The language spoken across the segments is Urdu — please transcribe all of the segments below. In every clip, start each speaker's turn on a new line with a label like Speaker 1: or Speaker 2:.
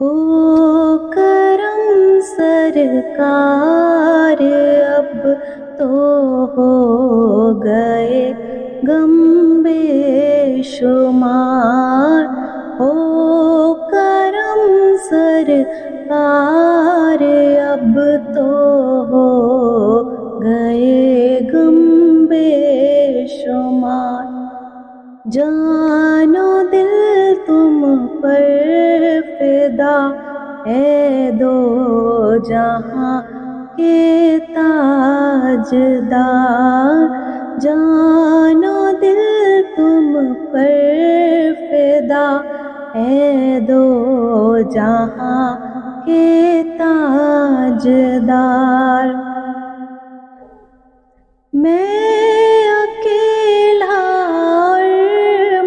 Speaker 1: ہو کرم سرکار اب تو ہو گئے غم بے شمار، ہو کرم سرکار اب تو ہو گئے غم بے شمار، جان و دل تم پر فدا اے دو جہاں کے تاجدار، جان و دل تم پر فدا اے دو جہاں کے تاجدار۔ میں اکیلا اور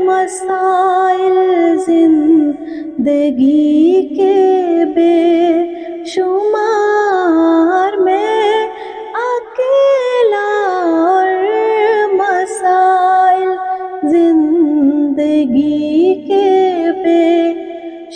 Speaker 1: مسائل زندگی کے بے شمار، میں اکیلا اور مسائل زندگی کے بے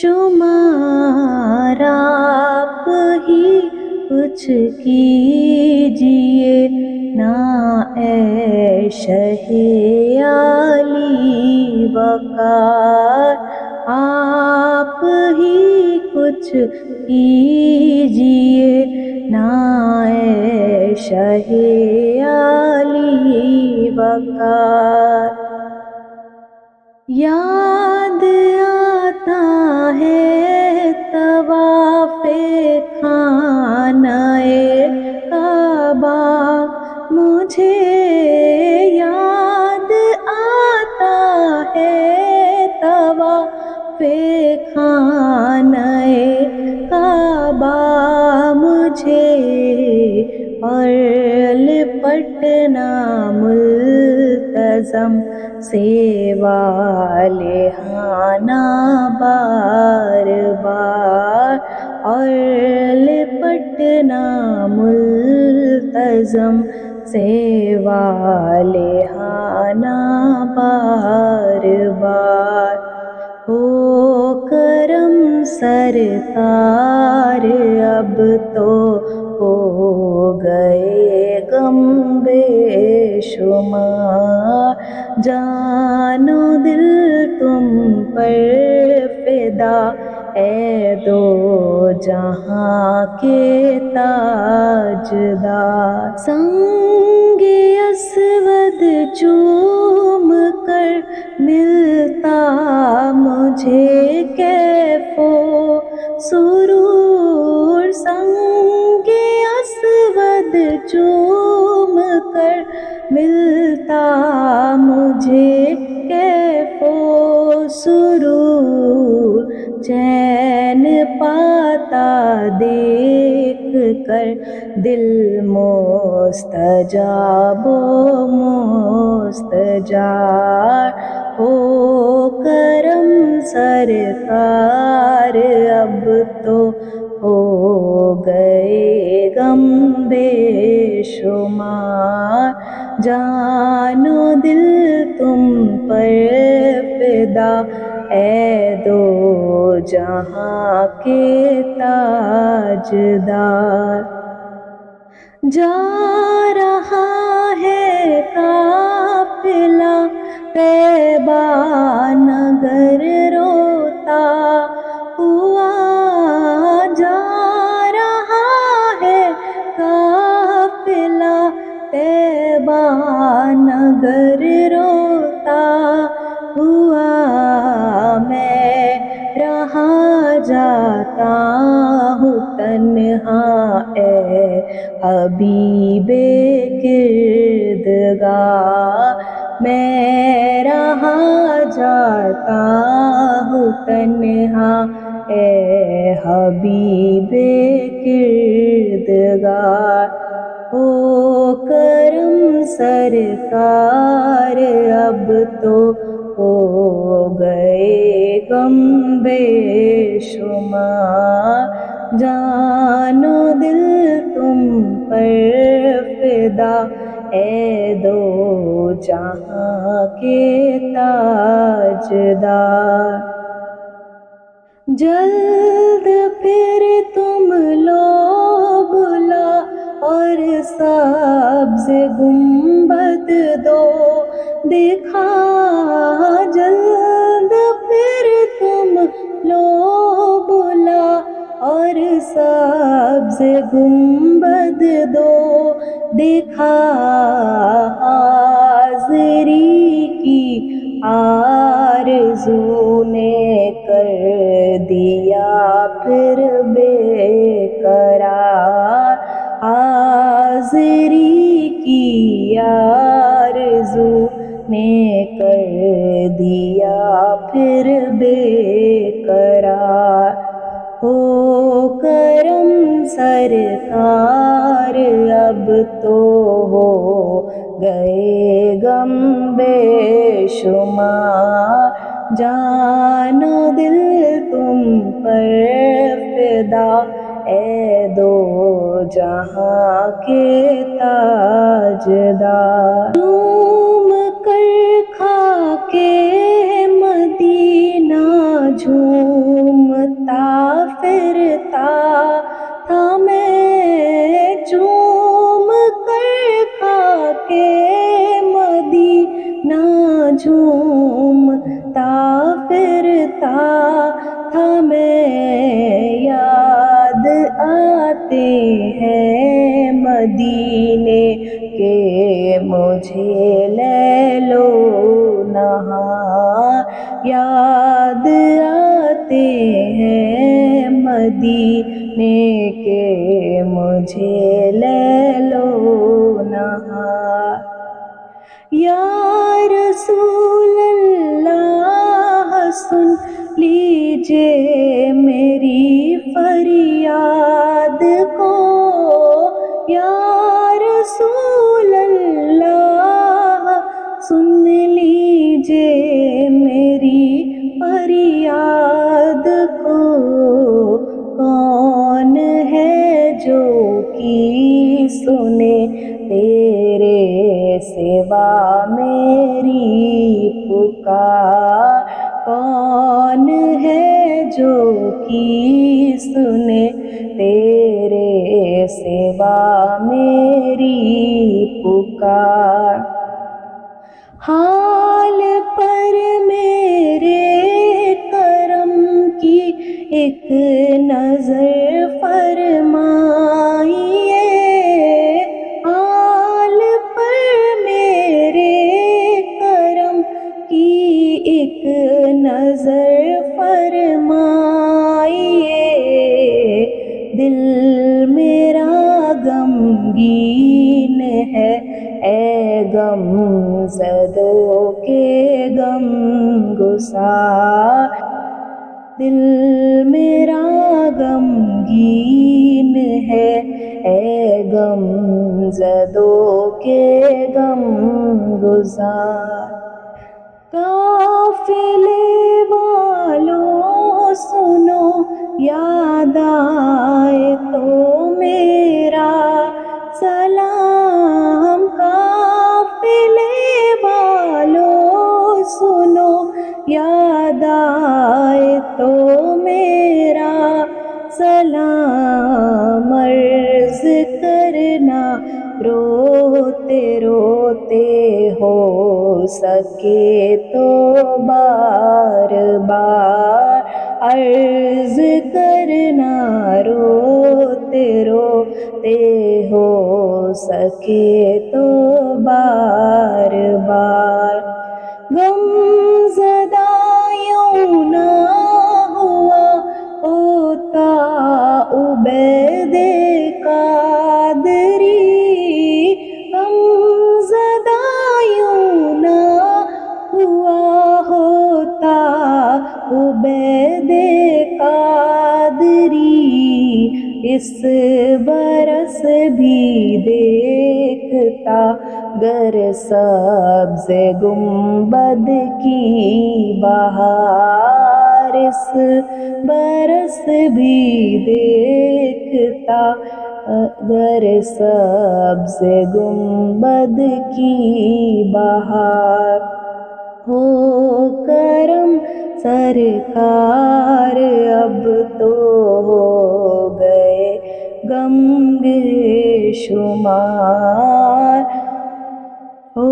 Speaker 1: شمار، آپ ہی کچھ کیجئے نا اے شہ عالی وقار، آپ ہی کچھ کیجئے نا اے شہ عالی وقار۔ یاد آتا ہے طواف خانہ کعبہ مجھے، یاد آتا ہے طواف خانہ کعبہ مجھے، اور لپٹنا ملتزم سے والہانہ بار بار، اور لپٹنا ملتزم سے والہانہ بار بار، ہو کرم سرکار اب تو ہو گئے غم بے شمار، جان و دل تم پر فدا اے دو جہاں کے تاجدار، سنگ اسود چوم کر ملتا مجھے کیف و سرور، سنگ اسود چوم کر ملتا مجھے کیف و سرور، چین پاتا دیکھ کر دل مستجاب و مستجار، ہو کرم سرکار اب تو ہو گئے غم بے شمار، جان و دل تم پر فدا اے دو جہاں کے تاجدار۔ جا رہا ہے قافلہ طیبہ نگر روتا ہوا، جا رہا ہے قافلہ طیبہ نگر روتا ہوا، میں رہا جاتا ہوں تنہا اے حبیب کردگار، میں رہا جاتا ہوں تنہا اے حبیب کردگار، ہو کرم سرکار اب تو ہو گئے غم بے شمار، جان و دل تم پر فدا اے دو جہاں کے تاجدار، جلد پھر تم لو بلا اور سبز گنبد دو دکھا جلد پھر تم لو بلا اور سبز گنبد دو دکھا حاضری کی آرزو نے کر دیا پھر بے قرار حاضری کی آرزو نے کر دیا پھر بے قرار ہو کرم سرکار اب تو ہو گئے غم بے شمار جان و دل تم پر فدا اے دو جہاں کے تاجدار جھوم کر کھا کے مدینہ جھومتا پھرتا تھا میں جھوم کر کھا کے مدینہ جھومتا پھرتا تھا میں یاد آتے ہیں مدینے کے مجھے لے لو نہار یاد آتے ہیں مدینے کے مجھے لے لو نہار یا رسول اللہ سن لیجئے میری فریاد کو یا رسول اللہ سن لیجئے میری فریاد کو کون ہے جو کی سنے تیرے سوا میری پکار کون ہے جو کی سنے تیرے سوا میری پکار حال پر میرے کرم کی ایک نظر فرمائیے حال پر میرے کرم کی ایک نظر فرمائیے دل میرا غمگین ہے اے غم زدوں کے غم گسار دل میرا غمگین ہے اے غم زدوں کے غم گسار قافلے والوں سنو یاد آئے تو میرا سلام قافلے والوں سنو یاد آئے تو میرا سلام عرض کرنا روتے روتے ہو سکے تو بار بار عرض کرنا روتے روتے ہو سکے تو بار بار غم زدہ یوں نہ ہوا ہوتا عبید قادری غم زدہ یوں نہ ہوا ہوتا عبید قادری اس برس بھی دیکھتا گر سبز گنبد کی بہار اس برس بھی دیکھتا گر سبز گنبد کی بہار ہو کرم سرکار اب تو ہو شمار ہو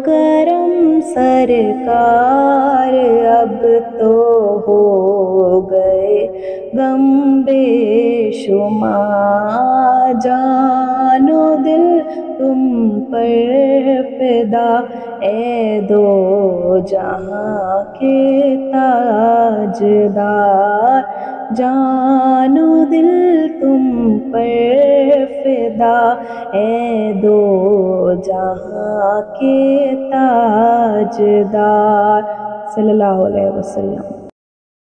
Speaker 1: کرم سرکار اب تو ہو گئے غم بے شمار جان و دل تم پر فدا اے دو جہاں کے تاجدار جان و دل تم پر فدا اے دو جہاں کے تاجدار صلی اللہ علیہ وسلم۔